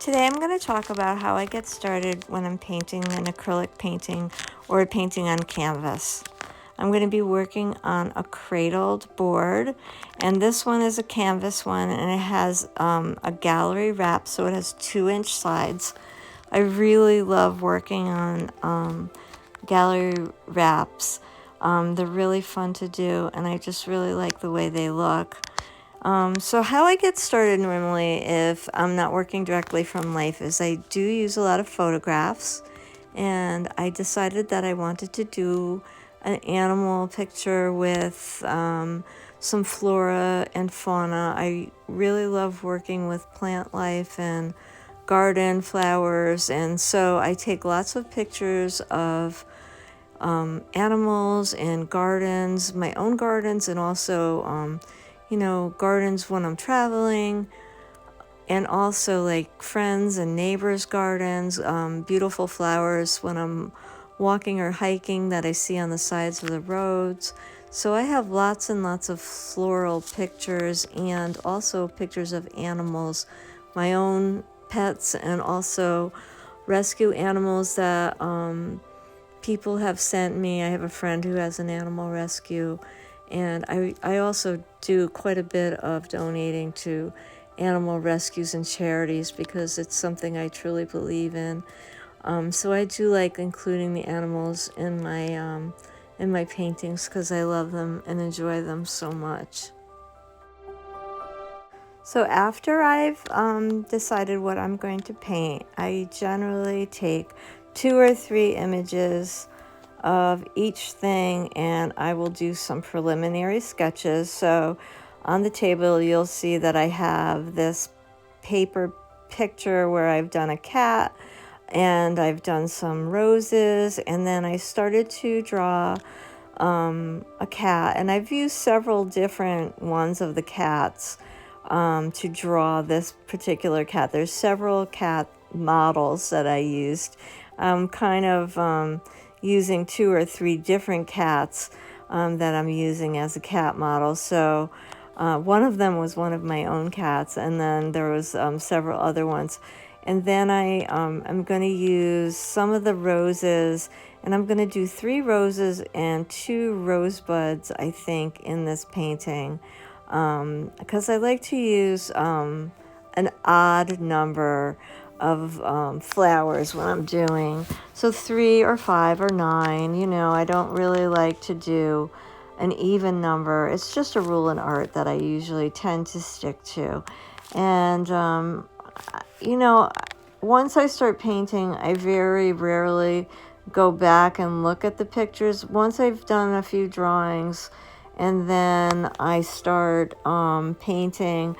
Today I'm going to talk about how I get started when I'm painting an acrylic painting or a painting on canvas. I'm going to be working on a cradled board, and this one is a canvas one, and it has a gallery wrap, so it has 2-inch sides. I really love working on gallery wraps. They're really fun to do, and I just really like the way they look. So how I get started normally if I'm not working directly from life is I do use a lot of photographs, and I decided that I wanted to do an animal picture with some flora and fauna. I really love working with plant life and garden flowers, and so I take lots of pictures of animals and gardens, my own gardens, and also gardens when I'm traveling, and also like friends and neighbors' gardens, beautiful flowers when I'm walking or hiking that I see on the sides of the roads. So I have lots and lots of floral pictures and also pictures of animals, my own pets, and also rescue animals that people have sent me. I have a friend who has an animal rescue, and I also do quite a bit of donating to animal rescues and charities because it's something I truly believe in. So I do like including the animals in my paintings because I love them and enjoy them so much. So after I've decided what I'm going to paint, I generally take 2 or 3 images of each thing, and I will do some preliminary sketches. So on the table you'll see that I have this paper picture where I've done a cat and I've done some roses, and then I started to draw a cat, and I've used several different ones of the cats to draw this particular cat. There's several cat models that I used. I'm kind of using 2 or 3 different cats that I'm using as a cat model. So one of them was one of my own cats, and then there was several other ones. And then I'm going to use some of the roses, and I'm going to do 3 roses and 2 rosebuds, I think, in this painting. Because I like to use an odd number of flowers when I'm doing. So 3 or 5 or 9, I don't really like to do an even number. It's just a rule in art that I usually tend to stick to. And, once I start painting, I very rarely go back and look at the pictures. Once I've done a few drawings and then I start painting,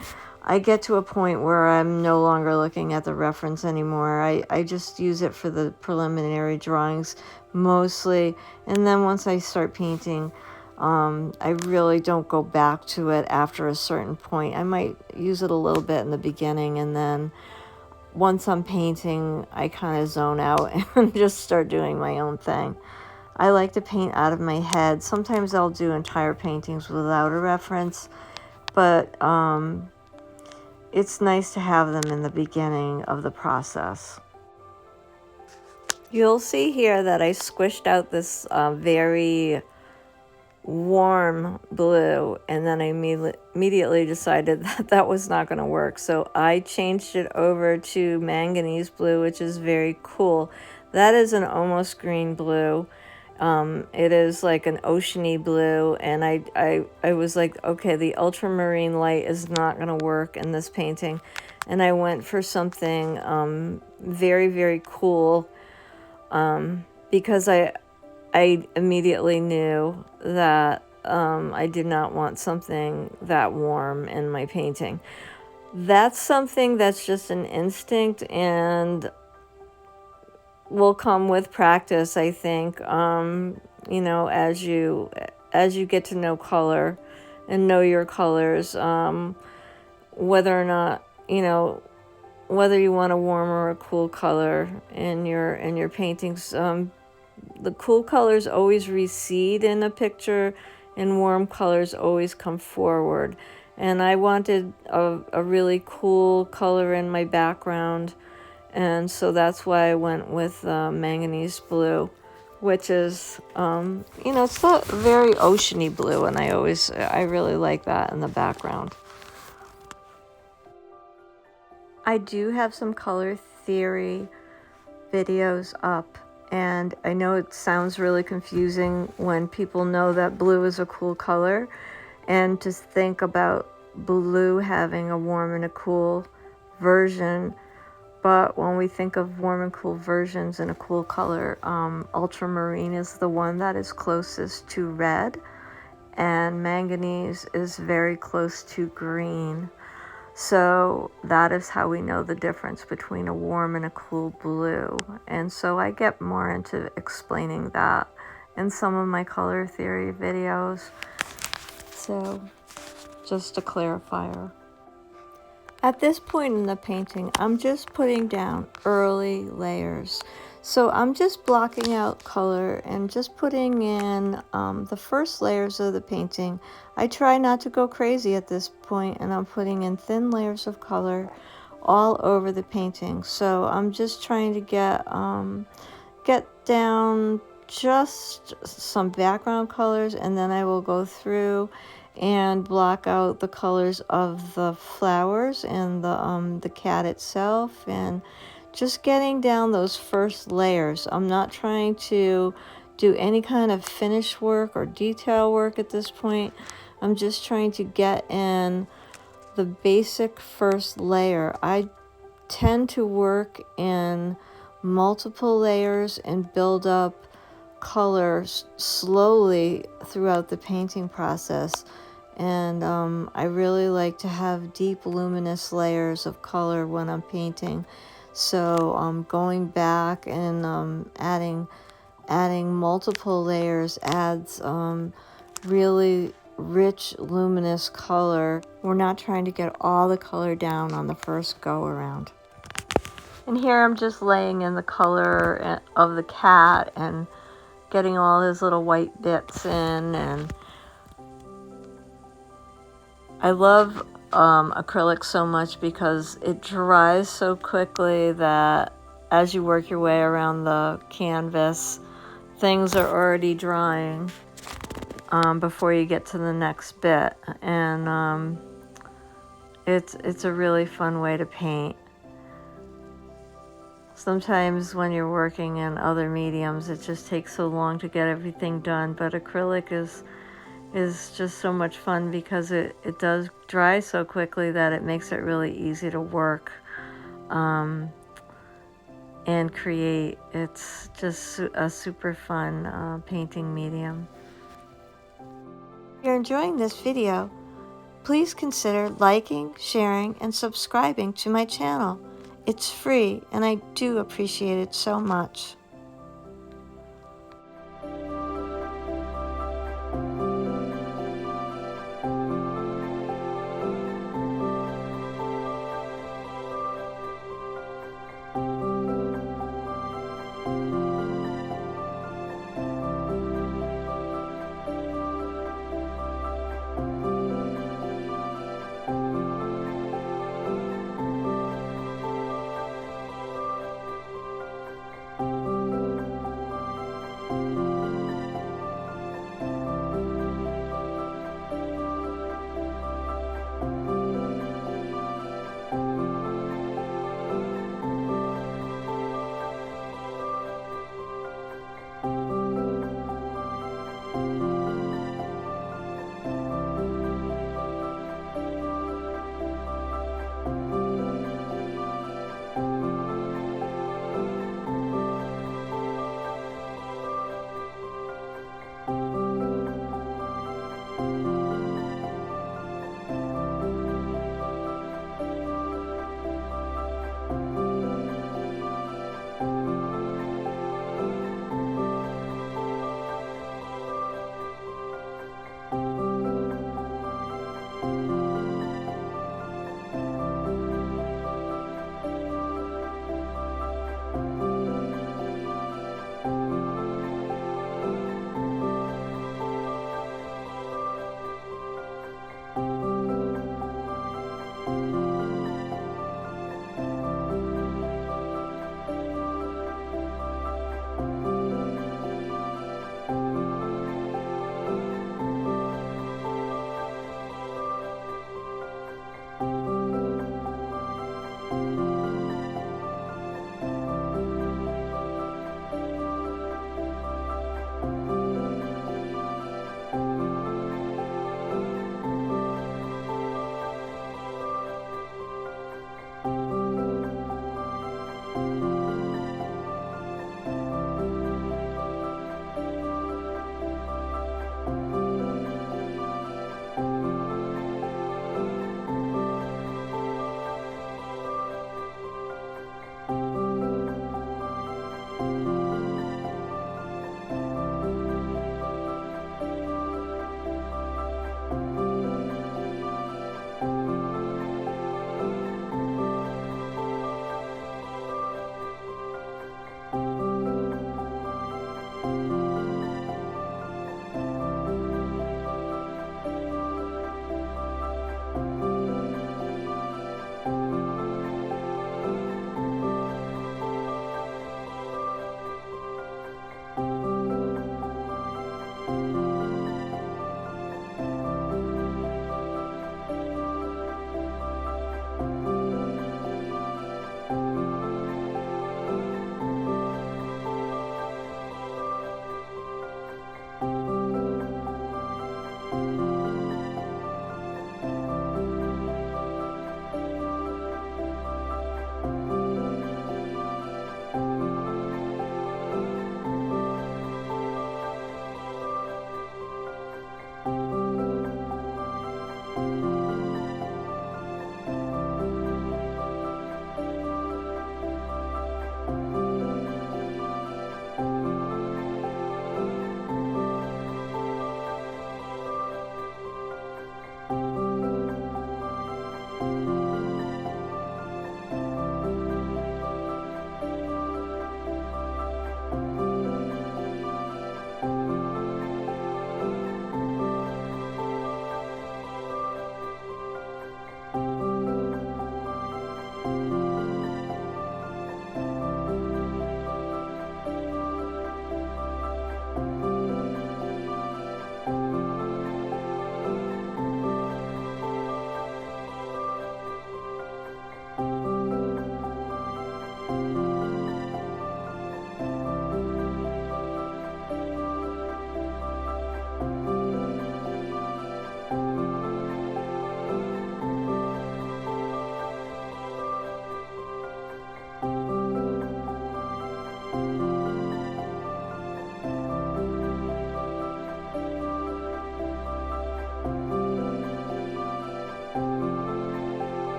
I get to a point where I'm no longer looking at the reference anymore. I just use it for the preliminary drawings mostly. And then once I start painting, I really don't go back to it after a certain point. I might use it a little bit in the beginning, and then once I'm painting, I kind of zone out and just start doing my own thing. I like to paint out of my head. Sometimes I'll do entire paintings without a reference, but it's nice to have them in the beginning of the process. You'll see here that I squished out this very warm blue, and then I immediately decided that that was not going to work. So I changed it over to Manganese Blue, which is very cool. That is an almost green blue. It is like an oceany blue, and I was like, okay, the ultramarine light is not going to work in this painting, and I went for something very, very cool because I immediately knew that I did not want something that warm in my painting. That's something that's just an instinct and will come with practice, I think. As you get to know color and know your colors, whether or not, whether you want a warm or a cool color in your paintings. The cool colors always recede in a picture, and warm colors always come forward. And I wanted a really cool color in my background And so that's why I went with Manganese Blue, which is, you know, it's that very oceany blue, and I really like that in the background. I do have some color theory videos up, and I know it sounds really confusing when people know that blue is a cool color, and to think about blue having a warm and a cool version. But when we think of warm and cool versions in a cool color, ultramarine is the one that is closest to red, and manganese is very close to green. So that is how we know the difference between a warm and a cool blue. And so I get more into explaining that in some of my color theory videos. So just a clarifier. At this point in the painting, I'm just putting down early layers. So I'm just blocking out color and just putting in the first layers of the painting. I try not to go crazy at this point, and I'm putting in thin layers of color all over the painting. So I'm just trying to get down just some background colors, and then I will go through and block out the colors of the flowers and the cat itself, and just getting down those first layers. I'm not trying to do any kind of finish work or detail work at this point. I'm just trying to get in the basic first layer. I tend to work in multiple layers and build up colors slowly throughout the painting process. And I really like to have deep luminous layers of color when I'm painting. So going back and adding multiple layers adds really rich luminous color. We're not trying to get all the color down on the first go around. And here I'm just laying in the color of the cat and getting all his little white bits in. And I love acrylic so much because it dries so quickly that as you work your way around the canvas, things are already drying before you get to the next bit. And it's a really fun way to paint. Sometimes when you're working in other mediums, it just takes so long to get everything done, but acrylic is just so much fun because it does dry so quickly that it makes it really easy to work and create. It's just a super fun painting medium. If you're enjoying this video, please consider liking, sharing, and subscribing to my channel. It's free, and I do appreciate it so much.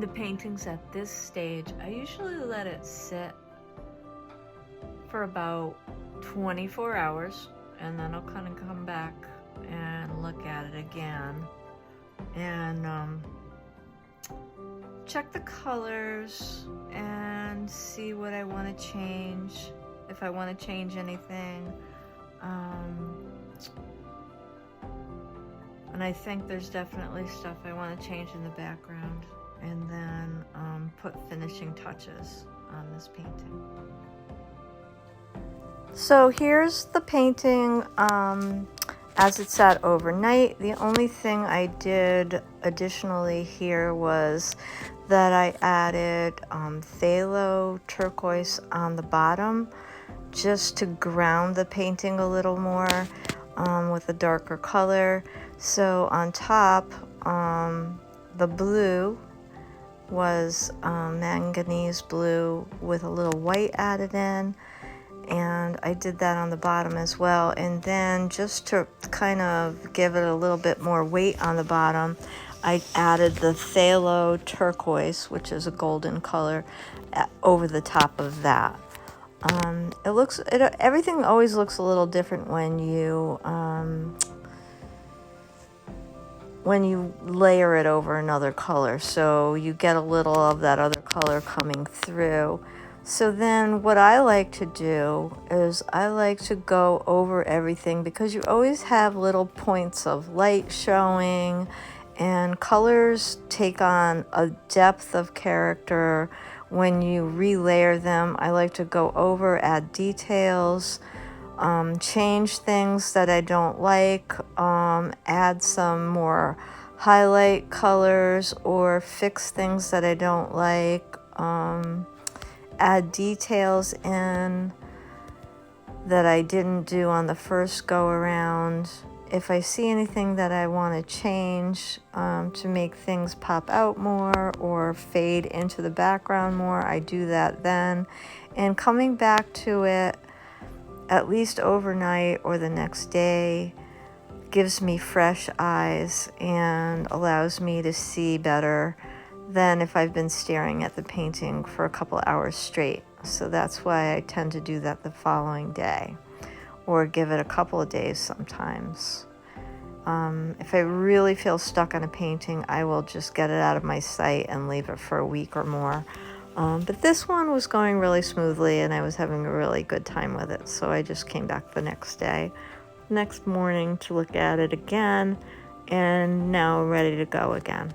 into paintings at this stage, I usually let it sit for about 24 hours, and then I'll kind of come back and look at it again and check the colors and see what I want to change, if I want to change anything. And I think there's definitely stuff I want to change in the background, and then put finishing touches on this painting. So here's the painting as it sat overnight. The only thing I did additionally here was that I added Thalo Torquoise on the bottom, just to ground the painting a little more with a darker color. So on top, the blue was Manganese Blue with a little white added in, and I did that on the bottom as well. And then just to kind of give it a little bit more weight on the bottom, I added the Thalo Torquoise, which is a golden color, over the top of that. Everything always looks a little different when you layer it over another color, so you get a little of that other color coming through. So then what I like to do is I like to go over everything, because you always have little points of light showing, and colors take on a depth of character when you relayer them. I like to go over, add details, change things that I don't like, add some more highlight colors, or fix things that I don't like, add details in that I didn't do on the first go around. If I see anything that I want to change to make things pop out more or fade into the background more, I do that then. And coming back to it at least overnight or the next day gives me fresh eyes and allows me to see better than if I've been staring at the painting for a couple hours straight. So that's why I tend to do that the following day, or give it a couple of days sometimes. If I really feel stuck on a painting, I will just get it out of my sight and leave it for a week or more. But this one was going really smoothly, and I was having a really good time with it, so I just came back the next morning to look at it again, and now ready to go again.